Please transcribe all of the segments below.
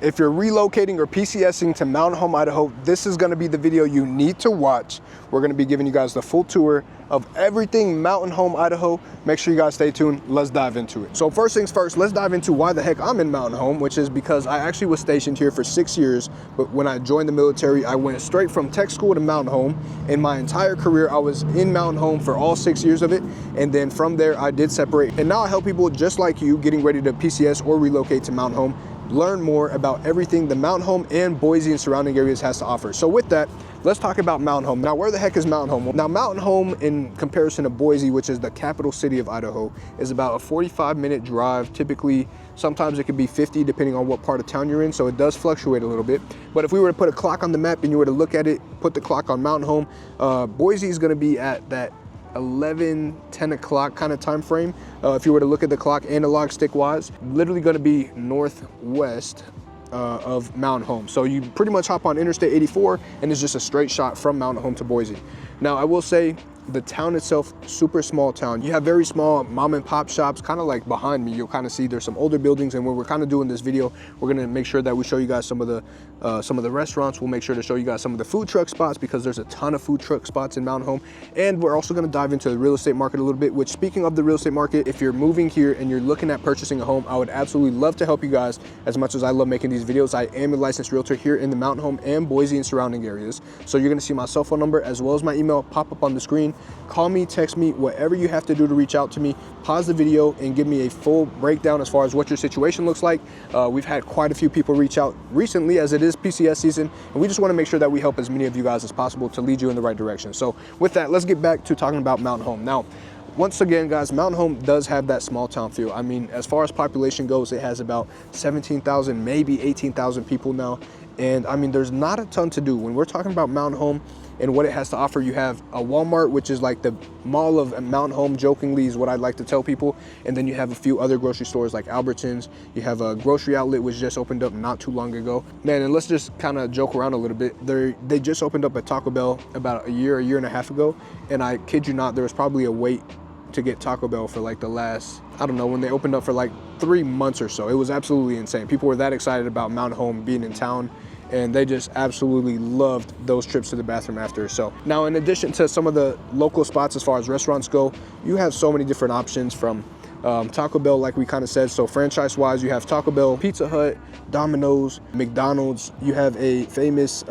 If you're relocating or PCSing to Mountain Home, Idaho, this is gonna be the video you need to watch. We're gonna be giving you guys the full tour of everything Mountain Home, Idaho. Make sure you guys stay tuned. Let's dive into it. So first things first, let's dive into why the heck I'm in Mountain Home, which is because I actually was stationed here for 6 years, but when I joined the military, I went straight from tech school to Mountain Home. In my entire career, I was in Mountain Home for all 6 years of it, and then from there, I did separate. And now I help people just like you getting ready to PCS or relocate to Mountain Home, learn more about everything the Mountain Home and Boise and surrounding areas has to offer. So with that, let's talk about Mountain Home. Now, where the heck is Mountain Home? Now, Mountain Home, in comparison to Boise, which is the capital city of Idaho, is about a 45-minute drive. Typically, sometimes it could be 50 depending on what part of town you're in, so it does fluctuate a little bit. But if we were to put a clock on the map and you were to look at it, put the clock on Mountain Home, Boise is gonna be at that 11, 10 o'clock kind of time frame. If you were to look at the clock analog stick wise, literally going to be northwest of Mountain Home. So you pretty much hop on Interstate 84 and it's just a straight shot from Mountain Home to Boise. Now I will say the town itself, super small town. You have very small mom and pop shops, kind of like behind me. You'll kind of see there's some older buildings, and when we're kind of doing this video, we're gonna make sure that we show you guys some of the restaurants. We'll make sure to show you guys some of the food truck spots because there's a ton of food truck spots in Mountain Home. And we're also gonna dive into the real estate market a little bit, which, speaking of the real estate market, if you're moving here and you're looking at purchasing a home, I would absolutely love to help you guys. As much as I love making these videos, I am a licensed realtor here in the Mountain Home and Boise and surrounding areas. So you're gonna see my cell phone number as well as my email pop up on the screen. Call me, text me, whatever you have to do to reach out to me. Pause the video and give me a full breakdown as far as what your situation looks like. We've had quite a few people reach out recently, as it is PCS season, and we just want to make sure that we help as many of you guys as possible to lead you in the right direction. So with that, let's get back to talking about Mountain Home. Now, once again, guys, Mountain Home does have that small town feel. I mean, as far as population goes, it has about 17,000, maybe 18,000 people now. And I mean, there's not a ton to do. When we're talking about Mountain Home and what it has to offer, you have a Walmart, which is like the mall of Mountain Home, jokingly is what I'd like to tell people. And then you have a few other grocery stores like Albertsons. You have a grocery outlet which just opened up not too long ago. Man, and let's just kind of joke around a little bit. They just opened up a Taco Bell about a year and a half ago. And I kid you not, there was probably a wait to get Taco Bell for like the last, I don't know, when they opened up for like 3 months or so. It was absolutely insane. People were that excited about Mountain Home being in town, and they just absolutely loved those trips to the bathroom after. So now, in addition to some of the local spots as far as restaurants go, you have so many different options from Taco Bell, like we kind of said. So franchise wise, you have Taco Bell, Pizza Hut, Domino's, McDonald's. You have a famous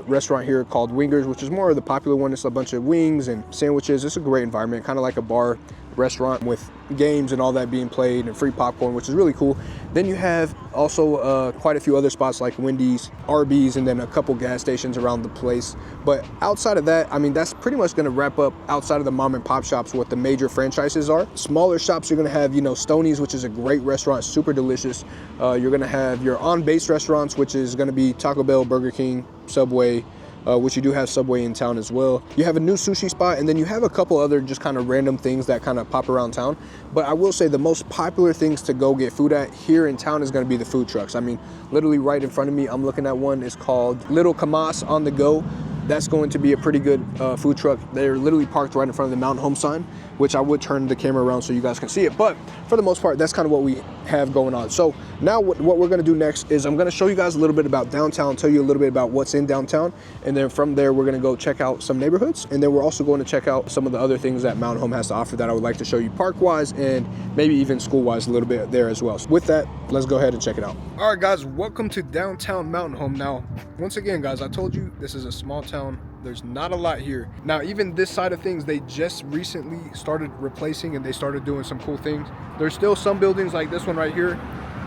restaurant here called Wingers, which is more of the popular one. It's a bunch of wings and sandwiches. It's a great environment, kind of like a bar restaurant with games and all that being played and free popcorn, which is really cool. Then you have also quite a few other spots like Wendy's, Arby's, and then a couple gas stations around the place. But outside of that, I mean, that's pretty much going to wrap up outside of the mom and pop shops what the major franchises are. Smaller shops, you're going to have, you know, Stoney's, which is a great restaurant, super delicious. You're going to have your on-base restaurants, which is going to be Taco Bell, Burger King, Subway, which you do have Subway in town as well. You have a new sushi spot, and then you have a couple other just kind of random things that kind of pop around town. But I will say the most popular things to go get food at here in town is going to be the food trucks. I mean, literally right in front of me, I'm looking at one. It's called Little Kamas on the Go. That's going to be a pretty good food truck. They're literally parked right in front of the Mountain Home sign, which I would turn the camera around so you guys can see it. But for the most part, that's kind of what we have going on. So now what we're gonna do next is I'm gonna show you guys a little bit about downtown, tell you a little bit about what's in downtown. And then from there, we're gonna go check out some neighborhoods. And then we're also going to check out some of the other things that Mountain Home has to offer that I would like to show you park-wise and maybe even school-wise a little bit there as well. So with that, let's go ahead and check it out. All right, guys, welcome to downtown Mountain Home. Now, once again, guys, I told you this is a small town. There's not a lot here. Now, even this side of things, they just recently started replacing and they started doing some cool things. There's still some buildings like this one right here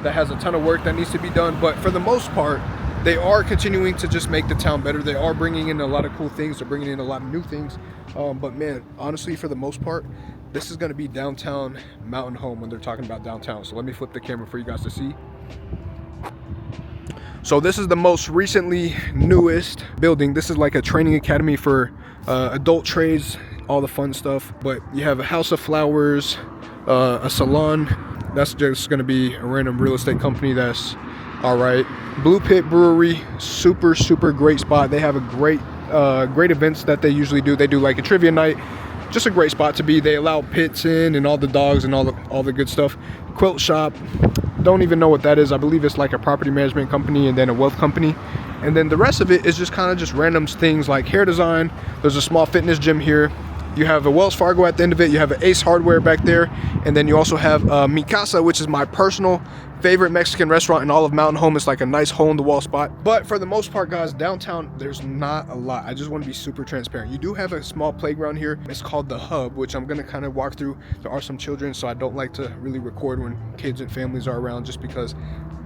that has a ton of work that needs to be done. But for the most part, they are continuing to just make the town better. They are bringing in a lot of cool things. They're bringing in a lot of new things. But man, honestly, for the most part, this is gonna be downtown Mountain Home when they're talking about downtown. So let me flip the camera for you guys to see. So this is the most recently newest building. This is like a training academy for adult trades, all the fun stuff. But you have a house of flowers, a salon. That's just gonna be a random real estate company. That's all right. Blue Pit Brewery, super great spot. They have a great events that they usually do. They do like a trivia night. just a great spot to be. They allow pits in and all the dogs and all the good stuff. Quilt shop, don't even know what that is. I believe it's like a property management company and then a wealth company. And then the rest of it is just kind of just random things like hair design. There's a small fitness gym here. You have a Wells Fargo at the end of it. You have an Ace Hardware back there. And then you also have Mi Casa, which is my personal favorite Mexican restaurant in all of Mountain Home. It's like a nice hole-in-the-wall spot. But for the most part, guys, downtown, there's not a lot. I just want to be super transparent. You do have a small playground here. It's called The Hub, which I'm going to kind of walk through. There are some children, so I don't like to really record when kids and families are around, just because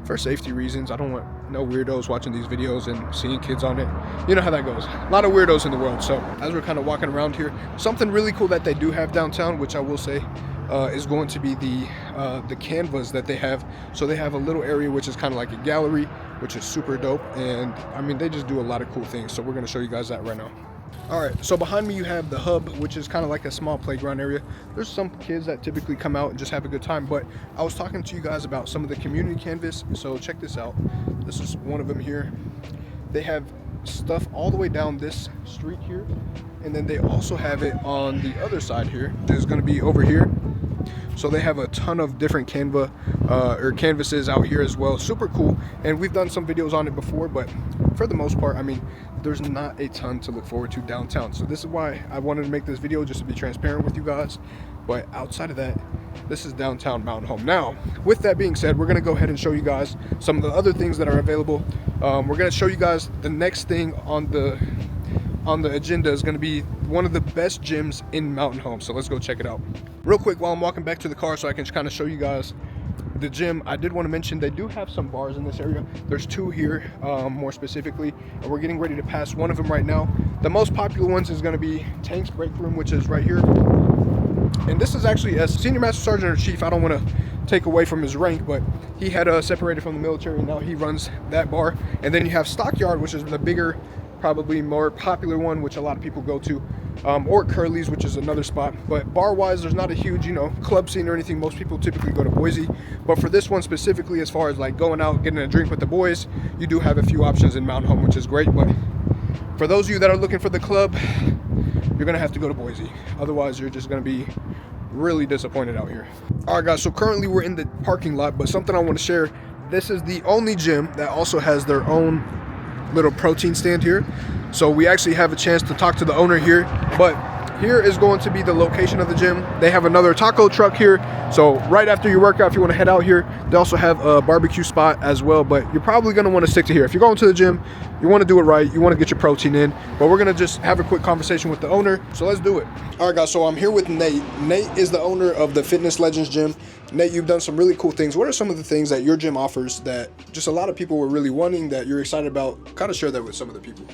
for safety reasons. I don't want no weirdos watching these videos and seeing kids on it. You know how that goes. A lot of weirdos in the world. So as we're kind of walking around here, something really cool that they do have downtown, which I will say is going to be the canvas that they have. So they have a little area which is kind of like a gallery, which is super dope. And I mean, they just do a lot of cool things. So we're going to show you guys that right now. All right, so behind me you have the Hub, which is kind of like a small playground area. There's some kids that typically come out and just have a good time, but I was talking to you guys about some of the community canvas. So check this out. This is one of them here. They have stuff all the way down this street here, and then they also have it on the other side here. There's going to be over here. So they have a ton of different canvases out here as well. Super cool. And we've done some videos on it before, but for the most part, I mean, there's not a ton to look forward to downtown. So this is why I wanted to make this video, just to be transparent with you guys. But outside of that, this is downtown Mountain Home. Now, with that being said, we're going to go ahead and show you guys some of the other things that are available. We're going to show you guys the next thing on the agenda is going to be one of the best gyms in Mountain Home. So let's go check it out. Real quick, while I'm walking back to the car so I can kind of show you guys the gym, I did want to mention they do have some bars in this area. There's two here, more specifically, and we're getting ready to pass one of them right now. The most popular ones is going to be Tank's Break Room, which is right here. And this is actually, as Senior Master Sergeant or Chief, I don't want to take away from his rank, but he had separated from the military, and now he runs that bar. And then you have Stockyard, which is the bigger, probably more popular one, which a lot of people go to, or Curly's, which is another spot. But bar wise, there's not a huge, you know, club scene or anything. Most people typically go to Boise, but for this one specifically, as far as like going out, getting a drink with the boys, you do have a few options in Mountain Home, which is great. But for those of you that are looking for the club, you're gonna have to go to Boise. Otherwise, you're just gonna be really disappointed out here. All right, guys, so currently we're in the parking lot, but something I want to share, this is the only gym that also has their own little protein stand here. So we actually have a chance to talk to the owner here, but here is going to be the location of the gym. They have another taco truck here, so right after your workout, if you want to head out here, they also have a barbecue spot as well. But you're probably going to want to stick to here. If you're going to the gym, you want to do it right, you want to get your protein in. But we're going to just have a quick conversation with the owner, so let's do it. All right, guys, so I'm here with Nate. Nate is the owner of the Fitness Legends Gym. Nate, you've done some really cool things. What are some of the things that your gym offers that just a lot of people were really wanting, that you're excited about? Kind of share that with some of the people.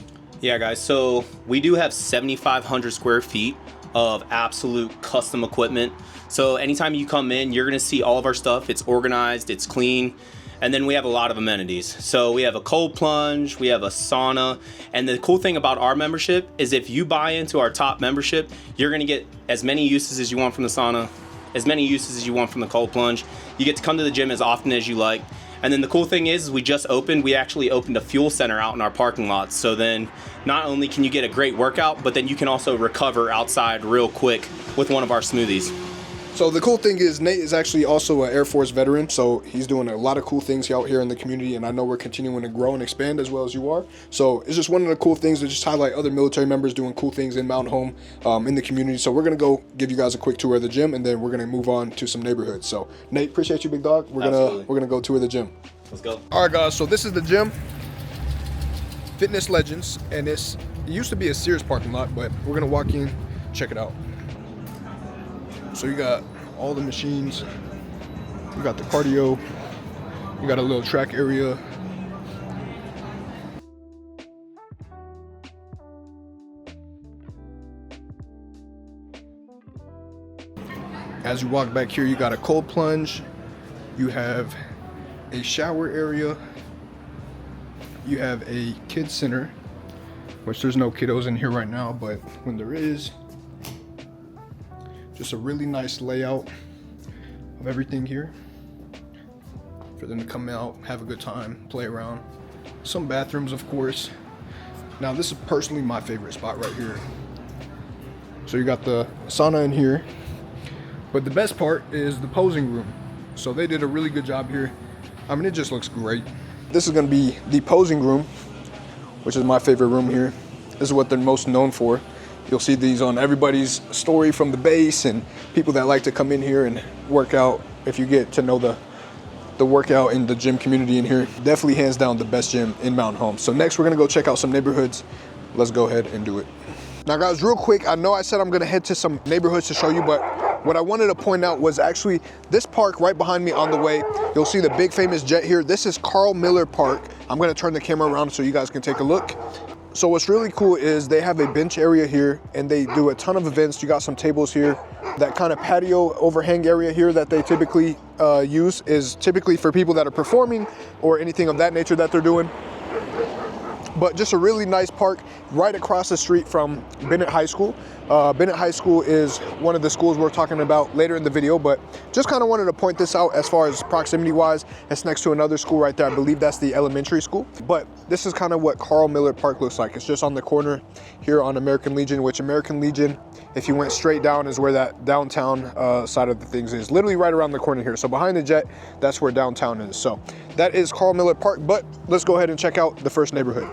Yeah, guys, so we do have 7,500 square feet of absolute custom equipment. So anytime you come in, you're gonna see all of our stuff. It's organized, it's clean. And then we have a lot of amenities. So we have a cold plunge, we have a sauna. And the cool thing about our membership is if you buy into our top membership, you're gonna get as many uses as you want from the sauna, as many uses as you want from the cold plunge. You get to come to the gym as often as you like. And then the cool thing is we actually opened a fuel center out in our parking lot. So then not only can you get a great workout, but then you can also recover outside real quick with one of our smoothies. So the cool thing is Nate is actually also an Air Force veteran, so he's doing a lot of cool things out here in the community, and I know we're continuing to grow and expand as well as you are. So it's just one of the cool things to just highlight other military members doing cool things in Mountain Home, in the community. So we're gonna go give you guys a quick tour of the gym, and then we're gonna move on to some neighborhoods. So Nate, appreciate you, big dog. We're gonna go tour the gym. Let's go. All right, guys. So this is the gym, Fitness Legends, and it used to be a Sears parking lot, but we're gonna walk in, check it out. So you got all the machines, you got the cardio, you got a little track area. As you walk back here, you got a cold plunge, you have a shower area, you have a kids center, which there's no kiddos in here right now, but when there is, just a really nice layout of everything here for them to come out, have a good time, play around. Some bathrooms, of course. Now this is personally my favorite spot right here. So you got the sauna in here. But the best part is the posing room. So they did a really good job here. I mean, it just looks great. This is gonna be the posing room, which is my favorite room here. This is what they're most known for. You'll see these on everybody's story from the base and people that like to come in here and work out. If you get to know the workout in the gym community in here, definitely hands down the best gym in Mountain Home. So next we're gonna go check out some neighborhoods. Let's go ahead and do it. Now guys, real quick, I know I said I'm gonna head to some neighborhoods to show you, but what I wanted to point out was actually this park right behind me on the way. You'll see the big famous jet here. This is Carl Miller Park. I'm gonna turn the camera around so you guys can take a look. So what's really cool is they have a bench area here and they do a ton of events. You got some tables here. That kind of patio overhang area here that they typically use is typically for people that are performing or anything of that nature that they're doing. But just a really nice park right across the street from Bennett High School. Bennett High School is one of the schools we're talking about later in the video, but just kind of wanted to point this out as far as proximity wise. It's next to another school right there. I believe that's the elementary school. But this is kind of what Carl Miller Park looks like. It's just on the corner here on American Legion, which American Legion, if you went straight down, is where that downtown side of the things is. Literally right around the corner here. So behind the jet, that's where downtown is. So that is Carl Miller Park, but let's go ahead and check out the first neighborhood.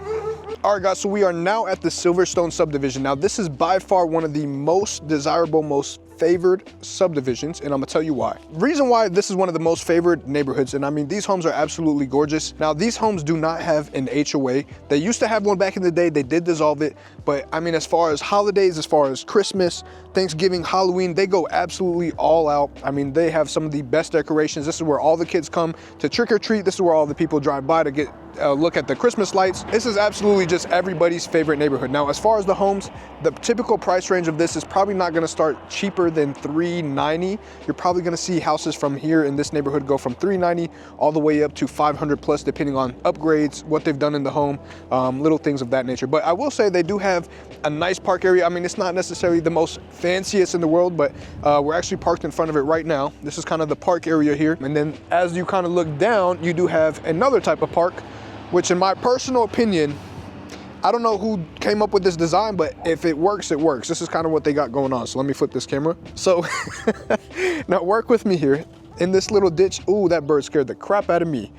All right guys, so we are now at the Silverstone subdivision. Now this is by far one of the most desirable, most favored subdivisions, and I'm gonna tell you why. Reason why this is one of the most favored neighborhoods, and I mean, these homes are absolutely gorgeous. Now these homes do not have an HOA. They used to have one back in the day. They did dissolve it, but I mean, as far as holidays, as far as Christmas, Thanksgiving, Halloween, they go absolutely all out. I mean, they have some of the best decorations. This is where all the kids come to trick or treat. This is where all the people drive by to get look at the Christmas lights. This is absolutely just everybody's favorite neighborhood. Now, as far as the homes, the typical price range of this is probably not gonna start cheaper than $390. You're probably gonna see houses from here in this neighborhood go from $390 all the way up to $500 plus, depending on upgrades, what they've done in the home, little things of that nature. But I will say they do have a nice park area. I mean, it's not necessarily the most fanciest in the world, but we're actually parked in front of it right now. This is kind of the park area here. And then as you kind of look down, you do have another type of park, which in my personal opinion, I don't know who came up with this design, but if it works, it works. This is kind of what they got going on. So let me flip this camera. So now work with me here. In this little ditch, ooh, that bird scared the crap out of me.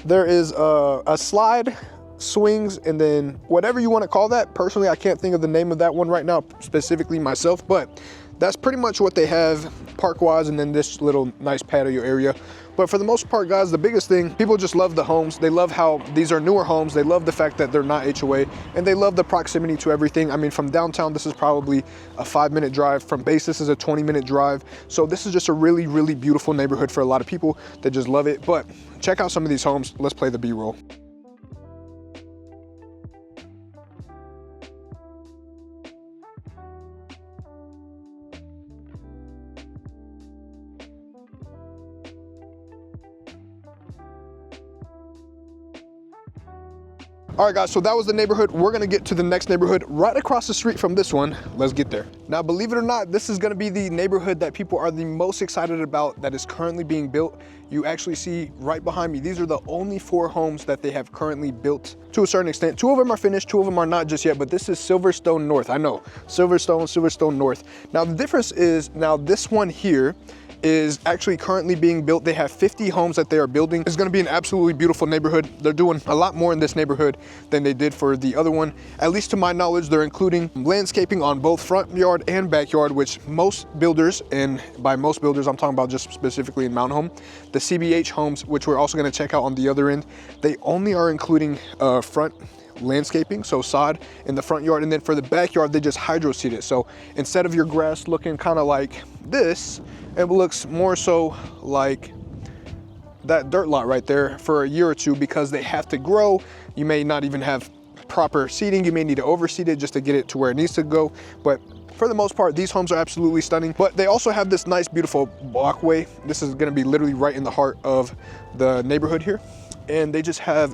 There is a slide, swings, and then whatever you want to call that. Personally, I can't think of the name of that one right now, specifically myself, but that's pretty much what they have park-wise, and then this little nice patio area. But for the most part, guys, the biggest thing, people just love the homes. They love how these are newer homes. They love the fact that they're not HOA, and they love the proximity to everything. I mean, from downtown, this is probably a 5-minute drive. From base, this is a 20-minute drive. So this is just a really, really beautiful neighborhood for a lot of people that just love it. But check out some of these homes. Let's play the B-roll. All right guys, so that was the neighborhood. We're gonna get to the next neighborhood right across the street from this one. Let's get there. Now, believe it or not, this is gonna be the neighborhood that people are the most excited about that is currently being built. You actually see right behind me, these are the only 4 homes that they have currently built to a certain extent. 2 of them are finished, 2 of them are not just yet, but this is Silverstone North. I know, Silverstone North. Now the difference is, now this one here is actually currently being built. They have 50 homes that they are building. It's gonna be an absolutely beautiful neighborhood. They're doing a lot more in this neighborhood than they did for the other one. At least to my knowledge, they're including landscaping on both front yard and backyard, which most builders, and by most builders, I'm talking about just specifically in Mountain Home, the CBH homes, which we're also gonna check out on the other end, they only are including front landscaping, so sod in the front yard, and then for the backyard, they just hydro seed it. So instead of your grass looking kind of like this, it looks more so like that dirt lot right there for a year or two, because they have to grow. You may not even have proper seeding. You may need to overseed it just to get it to where it needs to go. But for the most part, these homes are absolutely stunning. But they also have this nice, beautiful walkway. This is gonna be literally right in the heart of the neighborhood here. And they just have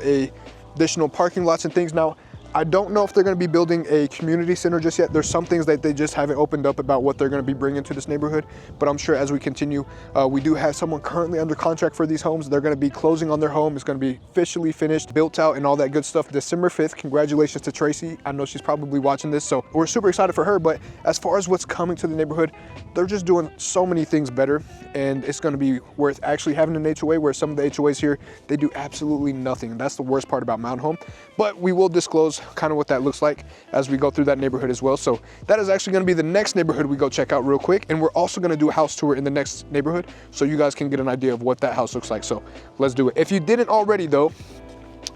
additional parking lots and things. Now, I don't know if they're going to be building a community center just yet. There's some things that they just haven't opened up about what they're going to be bringing to this neighborhood, but I'm sure as we continue, we do have someone currently under contract for these homes. They're going to be closing on their home. It's going to be officially finished, built out, and all that good stuff. December 5th. Congratulations to Tracy. I know she's probably watching this, so we're super excited for her. But as far as what's coming to the neighborhood, they're just doing so many things better, and it's going to be worth actually having an HOA, where some of the HOAs here, they do absolutely nothing. And that's the worst part about Mountain Home. But we will disclose kind of what that looks like as we go through that neighborhood as well. So that is actually going to be the next neighborhood we go check out real quick, and we're also going to do a house tour in the next neighborhood so you guys can get an idea of what that house looks like. So let's do it. If you didn't already though,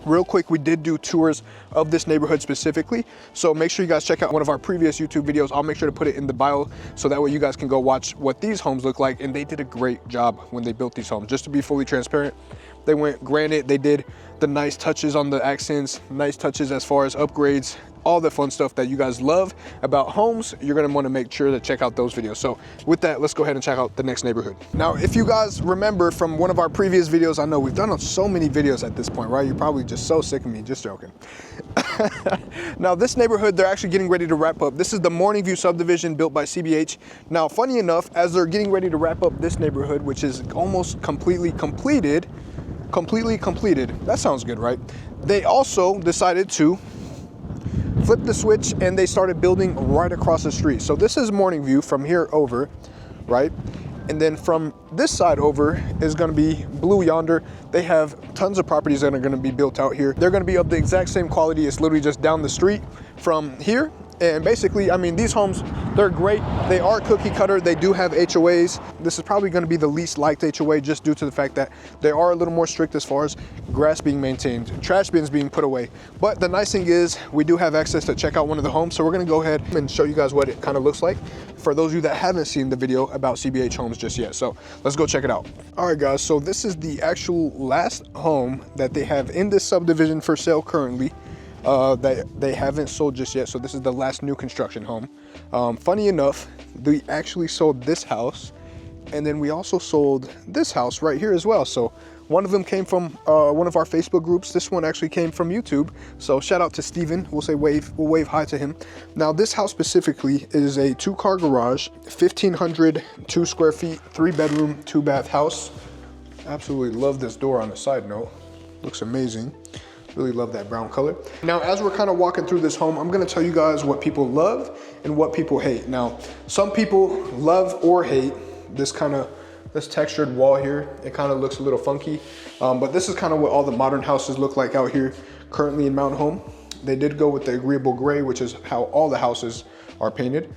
real quick, we did do tours of this neighborhood specifically, so make sure you guys check out one of our previous YouTube videos. I'll make sure to put it in the bio so that way you guys can go watch what these homes look like. And they did a great job when they built these homes. Just to be fully transparent, they went granite, they did the nice touches on the accents, nice touches as far as upgrades, all the fun stuff that you guys love about homes. You're gonna wanna make sure to check out those videos. So with that, let's go ahead and check out the next neighborhood. Now, if you guys remember from one of our previous videos, I know we've done so many videos at this point, right? You're probably just so sick of me, just joking. Now this neighborhood, they're actually getting ready to wrap up. This is the Morning View subdivision built by CBH. Now, funny enough, as they're getting ready to wrap up this neighborhood, which is almost completely completed, that sounds good, right? They also decided to flip the switch and they started building right across the street. So this is Morning View from here over, right? And then from this side over is gonna be Blue Yonder. They have tons of properties that are gonna be built out here. They're gonna be of the exact same quality. It's literally just down the street from here. And basically, I mean, these homes, they're great. They are cookie cutter. They do have HOAs. This is probably gonna be the least liked HOA just due to the fact that they are a little more strict as far as grass being maintained, trash bins being put away. But the nice thing is we do have access to check out one of the homes. So we're gonna go ahead and show you guys what it kind of looks like for those of you that haven't seen the video about CBH homes just yet. So let's go check it out. All right, guys, so this is the actual last home that they have in this subdivision for sale currently. That they haven't sold just yet. So this is the last new construction home. Funny enough, we actually sold this house, and then we also sold this house right here as well. So one of them came from one of our Facebook groups. This one actually came from YouTube. So shout out to Steven. We'll wave hi to him. Now this house specifically is a 2-car garage, 1,502 square feet, 3-bedroom, 2-bath house. Absolutely love this door on a side note. Looks amazing. Really love that brown color. Now, as we're kind of walking through this home, I'm gonna tell you guys what people love and what people hate. Now, some people love or hate this textured wall here. It kind of looks a little funky, but this is kind of what all the modern houses look like out here currently in Mountain Home. They did go with the agreeable gray, which is how all the houses are painted.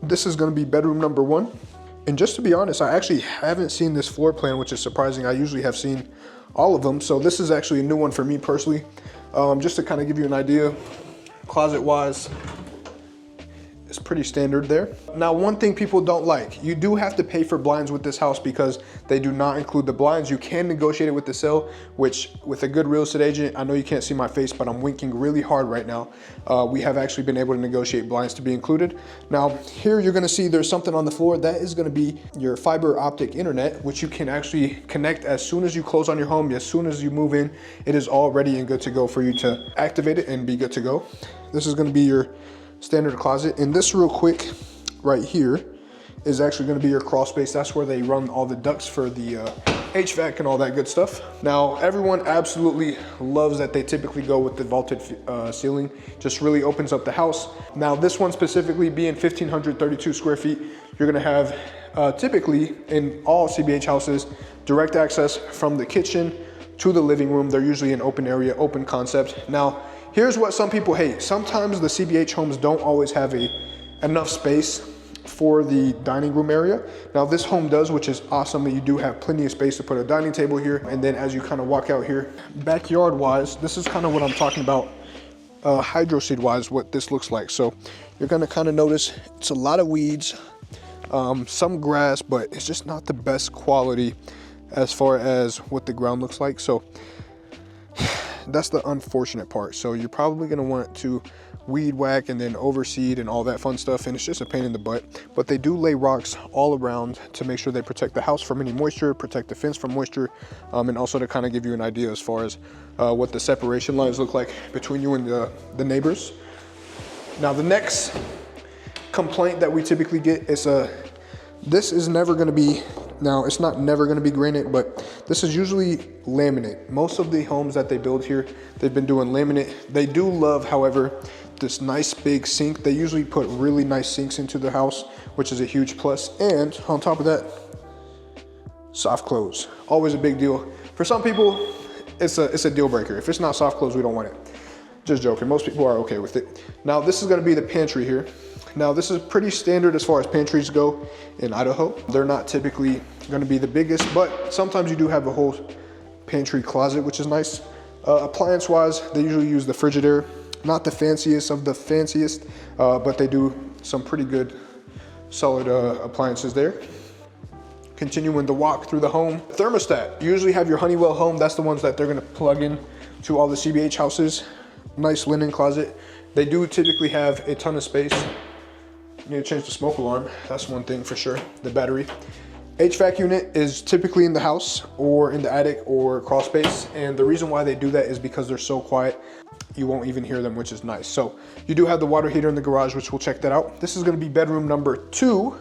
This is gonna be bedroom number 1. And just to be honest, I actually haven't seen this floor plan, which is surprising. I usually have seen all of them. So this is actually a new one for me personally. Just to kind of give you an idea, closet wise, it's pretty standard there. Now, one thing people don't like, you do have to pay for blinds with this house because they do not include the blinds. You can negotiate it with the sale, which with a good real estate agent, I know you can't see my face, but I'm winking really hard right now. We have actually been able to negotiate blinds to be included. Now, here you're gonna see there's something on the floor. That is gonna be your fiber optic internet, which you can actually connect as soon as you close on your home, as soon as you move in. It is all ready and good to go for you to activate it and be good to go. This is gonna be your standard closet. And this real quick right here is actually going to be your crawl space. That's where they run all the ducts for the HVAC and all that good stuff. Now, everyone absolutely loves that they typically go with the vaulted ceiling. Just really opens up the house. Now, this one specifically being 1,532 square feet, you're going to have typically in all CBH houses direct access from the kitchen to the living room. They're usually an open area, open concept. Now, here's what some people hate. Sometimes the CBH homes don't always have enough space for the dining room area. Now this home does, which is awesome. You do have plenty of space to put a dining table here. And then as you kind of walk out here, backyard wise, this is kind of what I'm talking about, hydro seed wise, what this looks like. So you're gonna kind of notice it's a lot of weeds, some grass, but it's just not the best quality as far as what the ground looks like. So that's the unfortunate part. So you're probably gonna want to weed whack and then overseed and all that fun stuff, and it's just a pain in the butt. But they do lay rocks all around to make sure they protect the house from any moisture, protect the fence from moisture, and also to kind of give you an idea as far as what the separation lines look like between you and the neighbors. Now the next complaint that we typically get is this is never going to be, now it's not never going to be granite, but this is usually laminate. Most of the homes that they build here, they've been doing laminate. They do love, however, this nice big sink. They usually put really nice sinks into the house, which is a huge plus. And on top of that, soft close, always a big deal. For some people, it's a deal breaker. If it's not soft close, we don't want it. Just joking, most people are okay with it. Now this is gonna be the pantry here. Now this is pretty standard as far as pantries go in Idaho. They're not typically gonna be the biggest, but sometimes you do have a whole pantry closet, which is nice. Appliance wise, they usually use the Frigidaire. Not the fanciest of the fanciest, but they do some pretty good solid appliances there. Continuing the walk through the home. Thermostat, you usually have your Honeywell home. That's the ones that they're gonna plug in to all the CBH houses. Nice linen closet. They do typically have a ton of space. You need to change the smoke alarm. That's one thing for sure, the battery. HVAC unit is typically in the house or in the attic or crawl space. And the reason why they do that is because they're so quiet, you won't even hear them, which is nice. So you do have the water heater in the garage, which we'll check that out. This is gonna be bedroom number 2,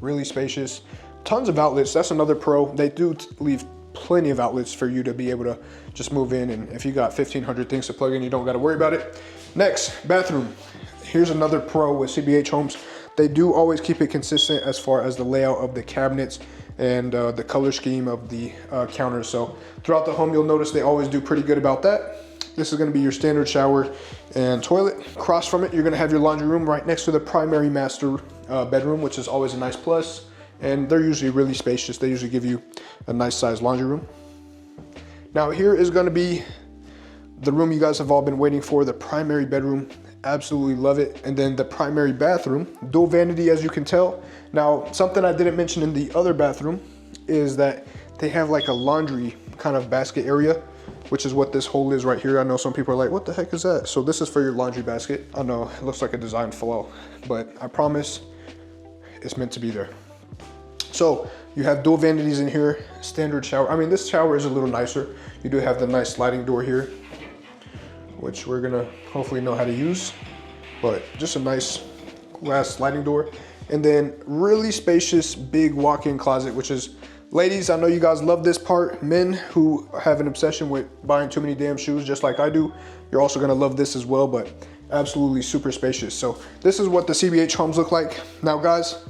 really spacious. Tons of outlets, that's another pro. They do leave plenty of outlets for you to be able to just move in, and if you got 1,500 things to plug in, you don't gotta worry about it. Next, bathroom. Here's another pro with CBH homes. They do always keep it consistent as far as the layout of the cabinets and the color scheme of the counters. So throughout the home, you'll notice they always do pretty good about that. This is gonna be your standard shower and toilet. Across from it, you're gonna have your laundry room right next to the primary master bedroom, which is always a nice plus. And they're usually really spacious. They usually give you a nice sized laundry room. Now here is gonna be the room you guys have all been waiting for, the primary bedroom. Absolutely love it. And then the primary bathroom, dual vanity, as you can tell. Now, something I didn't mention in the other bathroom is that they have like a laundry kind of basket area, which is what this hole is right here. I know some people are like, what the heck is that? So this is for your laundry basket. I know it looks like a design flaw, but I promise it's meant to be there. So you have dual vanities in here, standard shower. I mean, this shower is a little nicer. You do have the nice sliding door here, which we're gonna hopefully know how to use, but just a nice glass sliding door. And then really spacious, big walk-in closet, which is, ladies, I know you guys love this part. Men who have an obsession with buying too many damn shoes, just like I do, you're also gonna love this as well, but absolutely super spacious. So this is what the CBH homes look like. Now guys,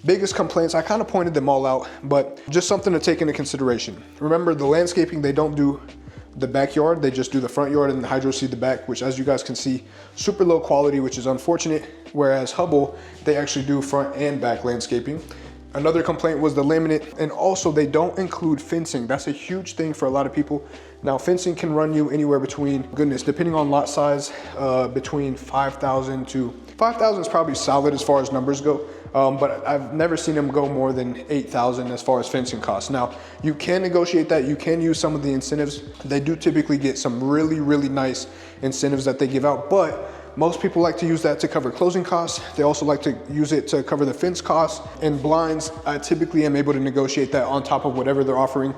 biggest complaints, I kind of pointed them all out, but just something to take into consideration. Remember, the landscaping, they don't do the backyard, they just do the front yard and hydro seed the back, which as you guys can see, super low quality, which is unfortunate. Whereas Hubble, they actually do front and back landscaping. Another complaint was the laminate, and also they don't include fencing. That's a huge thing for a lot of people. Now fencing can run you anywhere between, goodness, depending on lot size, between 5,000 to 5,000 is probably solid as far as numbers go. But I've never seen them go more than 8,000 as far as fencing costs. Now, you can negotiate that. You can use some of the incentives. They do typically get some really, really nice incentives that they give out, but most people like to use that to cover closing costs. They also like to use it to cover the fence costs and blinds. I typically am able to negotiate that on top of whatever they're offering,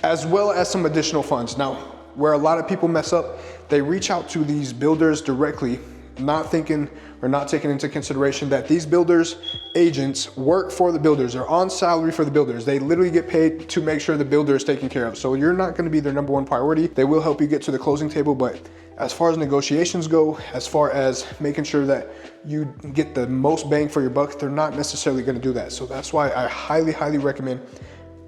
as well as some additional funds. Now, where a lot of people mess up, they reach out to these builders directly, not thinking or not taking into consideration that these builders agents work for the builders. They're on salary for the builders. They literally get paid to make sure the builder is taken care of. So you're not gonna be their number one priority. They will help you get to the closing table, but as far as negotiations go, as far as making sure that you get the most bang for your buck, they're not necessarily gonna do that. So that's why I highly, highly recommend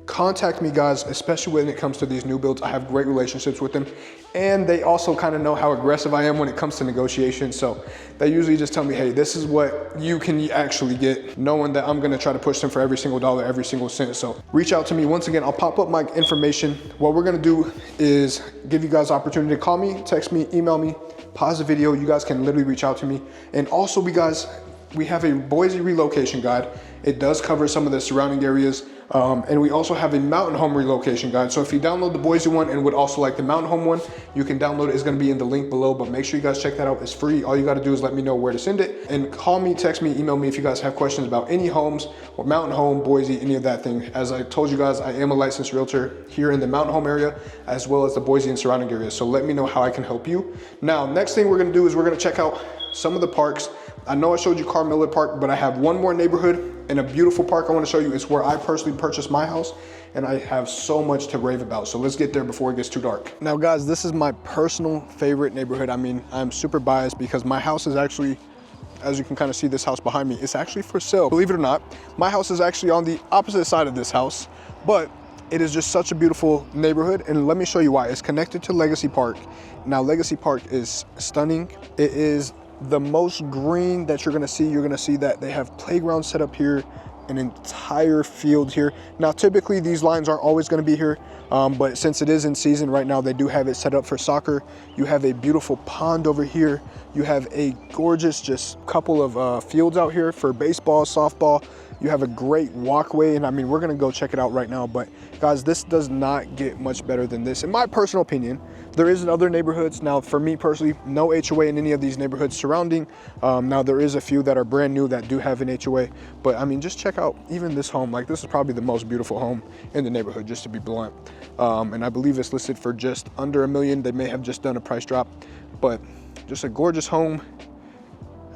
contact me, guys, especially when it comes to these new builds. I have great relationships with them, and they also kind of know how aggressive I am when it comes to negotiation. So they usually just tell me, hey, this is what you can actually get, knowing that I'm gonna try to push them for every single dollar, every single cent. So reach out to me. Once again, I'll pop up my information. What we're gonna do is give you guys opportunity to call me, text me, email me, pause the video. You guys can literally reach out to me. And also, we have a Boise relocation guide. It does cover some of the surrounding areas. And we also have a mountain home relocation guide. So if you download the Boise one and would also like the mountain home one, you can download it. It's gonna be in the link below, but make sure you guys check that out. It's free. All you gotta do is let me know where to send it, and call me, text me, email me if you guys have questions about any homes or mountain home, Boise, any of that thing. As I told you guys, I am a licensed realtor here in the mountain home area, as well as the Boise and surrounding areas. So let me know how I can help you. Now, next thing we're gonna do is we're gonna check out some of the parks. I know I showed you Carmilla Park, but I have one more neighborhood and a beautiful park I want to show you. It's where I personally purchased my house, and I have so much to rave about. So let's get there before it gets too dark. Now guys, this is my personal favorite neighborhood. I mean, I'm super biased because my house is actually, as you can kind of see this house behind me, it's actually for sale. Believe it or not, my house is actually on the opposite side of this house, but it is just such a beautiful neighborhood, and let me show you why. It's connected to Legacy Park. Now, Legacy Park is stunning. It is the most green that you're gonna see. You're gonna see that they have playgrounds set up here, an entire field here. Now, typically these lines aren't always gonna be here, but since it is in season right now, they do have it set up for soccer. You have a beautiful pond over here. You have a gorgeous just couple of fields out here for baseball, softball. You have a great walkway, and I mean, we're gonna go check it out right now, but guys, this does not get much better than this. In my personal opinion, there is in other neighborhoods. Now, for me personally, no HOA in any of these neighborhoods surrounding. Now, there is a few that are brand new that do have an HOA, but I mean, just check out even this home. Like, this is probably the most beautiful home in the neighborhood, just to be blunt. And I believe it's listed for just under $1 million. They may have just done a price drop, but just a gorgeous home.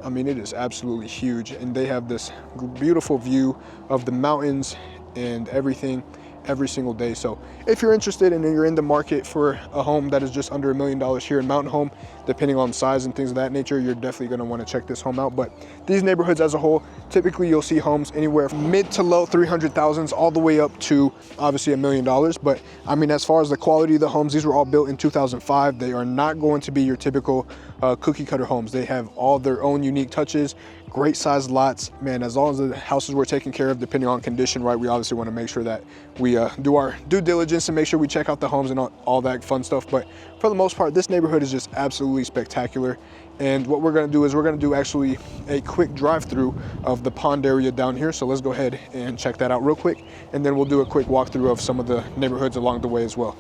I mean, it is absolutely huge, and they have this beautiful view of the mountains and everything every single day. So if you're interested and you're in the market for a home that is just under $1 million here in Mountain Home, depending on size and things of that nature, you're definitely going to want to check this home out. But these neighborhoods as a whole, typically you'll see homes anywhere from mid to low 300,000s all the way up to obviously $1 million. But I mean, as far as the quality of the homes, these were all built in 2005. They are not going to be your typical cookie cutter homes. They have all their own unique touches, great sized lots. Man, as long as the houses were taken care of, depending on condition, right, we obviously want to make sure that we do our due diligence and make sure we check out the homes and all that fun stuff. But for the most part, this neighborhood is just absolutely spectacular. And what we're going to do is we're going to do actually a quick drive through of the pond area down here. So let's go ahead and check that out real quick, and then we'll do a quick walkthrough of some of the neighborhoods along the way as well.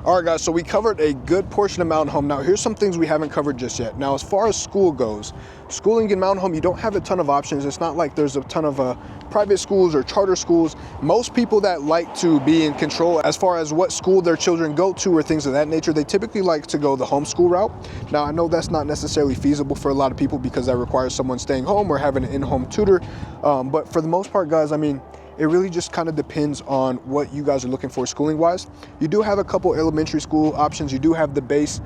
All right, guys, so we covered a good portion of Mountain Home. Now, here's some things we haven't covered just yet. Now, as far as school goes, schooling in Mountain Home, you don't have a ton of options. It's not like there's a ton of private schools or charter schools. Most people that like to be in control as far as what school their children go to or things of that nature, they typically like to go the homeschool route. Now, I know that's not necessarily feasible for a lot of people because that requires someone staying home or having an in-home tutor. But for the most part, guys, I mean, it really just kind of depends on what you guys are looking for schooling wise. You do have a couple elementary school options. You do have the base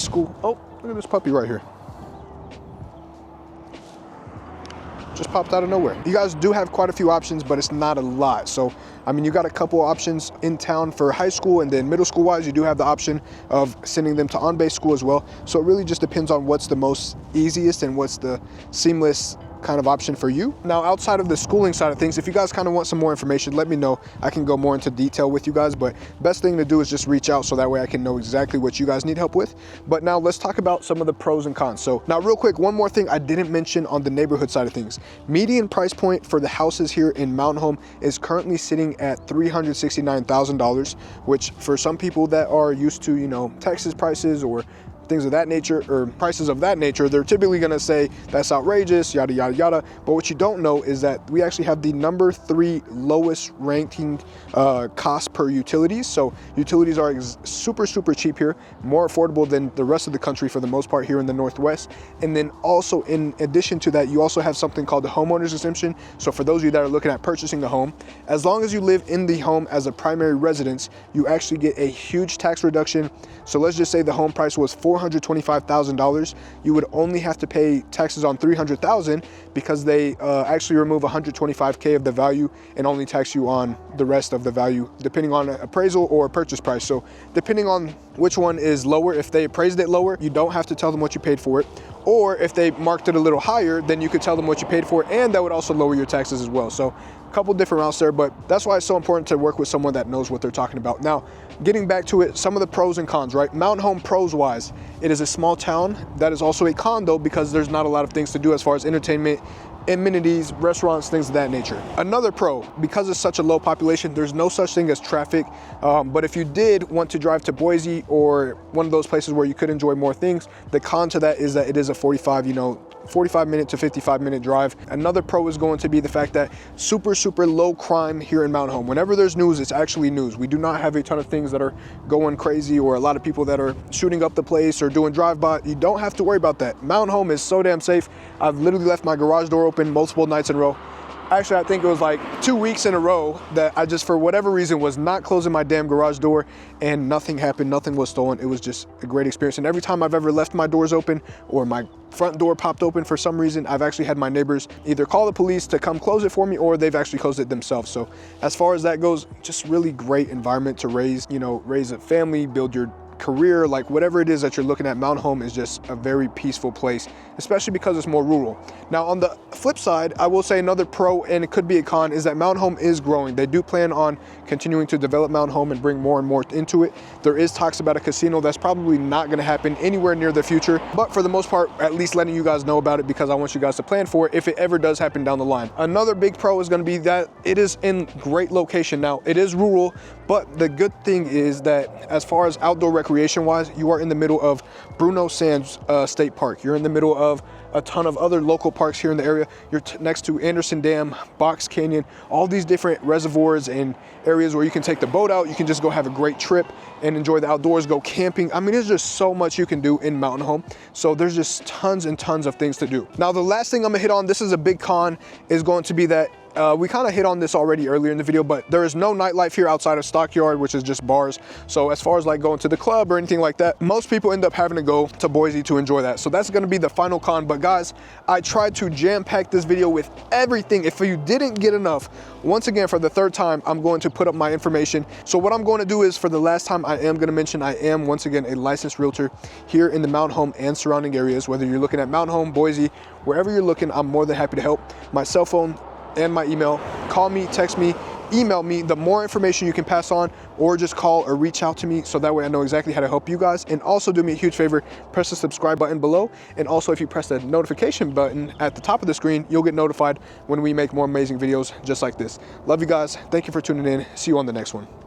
school. Oh, look at this puppy right here. Just popped out of nowhere. You guys do have quite a few options, but it's not a lot. So, I mean, you got a couple options in town for high school, and then middle school wise, you do have the option of sending them to on-base school as well. So it really just depends on what's the most easiest and what's the seamless kind of option for you. Now, outside of the schooling side of things, if you guys kind of want some more information, let me know. I can go more into detail with you guys, but best thing to do is just reach out so that way I can know exactly what you guys need help with. But now let's talk about some of the pros and cons. So now real quick, one more thing I didn't mention on the neighborhood side of things. Median price point for the houses here in Mountain Home is currently sitting at $369,000, which for some people that are used to, you know, Texas prices or things of that nature, or prices of that nature, they're typically going to say that's outrageous, yada yada yada. But what you don't know is that we actually have the number 3 lowest ranking cost per utilities. So utilities are super cheap here, more affordable than the rest of the country for the most part here in the Northwest. And then also, in addition to that, you also have something called the homeowner's exemption. So for those of you that are looking at purchasing a home, as long as you live in the home as a primary residence, you actually get a huge tax reduction. So let's just say the home price was $400,000 $425,000, you would only have to pay taxes on $300,000 because they actually remove $125K of the value and only tax you on the rest of the value, depending on appraisal or purchase price. So depending on which one is lower, if they appraised it lower, you don't have to tell them what you paid for it. Or if they marked it a little higher, then you could tell them what you paid for, and that would also lower your taxes as well. So a couple different routes there, but that's why it's so important to work with someone that knows what they're talking about. Now, getting back to it, some of the pros and cons, right? Mountain Home pros wise, it is a small town that is also a condo because there's not a lot of things to do as far as entertainment, amenities, restaurants, things of that nature. Another pro, because it's such a low population, there's no such thing as traffic. But if you did want to drive to Boise or one of those places where you could enjoy more things, the con to that is that it is a 45 minute to 55 minute drive. Another pro is going to be the fact that super low crime here in Mountain Home. Whenever there's news, it's actually news. We do not have a ton of things that are going crazy or a lot of people that are shooting up the place or doing drive-by. You don't have to worry about that. Mountain Home is so damn safe. I've literally left my garage door open multiple nights in a row. Actually, I think it was like 2 weeks in a row that I just, for whatever reason, was not closing my damn garage door and nothing happened, nothing was stolen. It was just a great experience. And every time I've ever left my doors open or my front door popped open for some reason, I've actually had my neighbors either call the police to come close it for me or they've actually closed it themselves. So as far as that goes, just really great environment to raise a family, build your career, like whatever it is that you're looking at. Mountain Home is just a very peaceful place, especially because it's more rural. Now on the flip side, I will say another pro, and it could be a con, is that Mountain Home is growing. They do plan on continuing to develop Mountain Home and bring more and more into it. There is talks about a casino. That's probably not going to happen anywhere near the future, but for the most part, at least letting you guys know about it because I want you guys to plan for it if it ever does happen down the line. Another big pro is going to be that it is in great location. Now it is rural, but the good thing is that as far as outdoor recreation wise, you are in the middle of Bruno Sands State Park. You're in the middle of a ton of other local parks here in the area. You're next to Anderson Dam, Box Canyon, all these different reservoirs and areas where you can take the boat out. You can just go have a great trip and enjoy the outdoors, go camping. I mean, there's just so much you can do in Mountain Home. So there's just tons and tons of things to do. Now, the last thing I'm gonna hit on, this is a big con, is going to be that we kind of hit on this already earlier in the video, but there is no nightlife here outside of Stockyard, which is just bars. So as far as like going to the club or anything like that, most people end up having to go to Boise to enjoy that. So that's going to be the final con. But guys, I tried to jam pack this video with everything. If you didn't get enough, once again, for the third time, I'm going to put up my information. So what I'm going to do is, for the last time, I am going to mention I am once again a licensed realtor here in the Mountain Home and surrounding areas. Whether you're looking at Mountain Home, Boise, wherever you're looking, I'm more than happy to help. My cell phone and my email. Call me, text me, email me. The more information you can pass on, or just call or reach out to me, so that way I know exactly how to help you guys. And also do me a huge favor, press the subscribe button below. And also if you press the notification button at the top of the screen, you'll get notified when we make more amazing videos just like this. Love you guys. Thank you for tuning in. See you on the next one.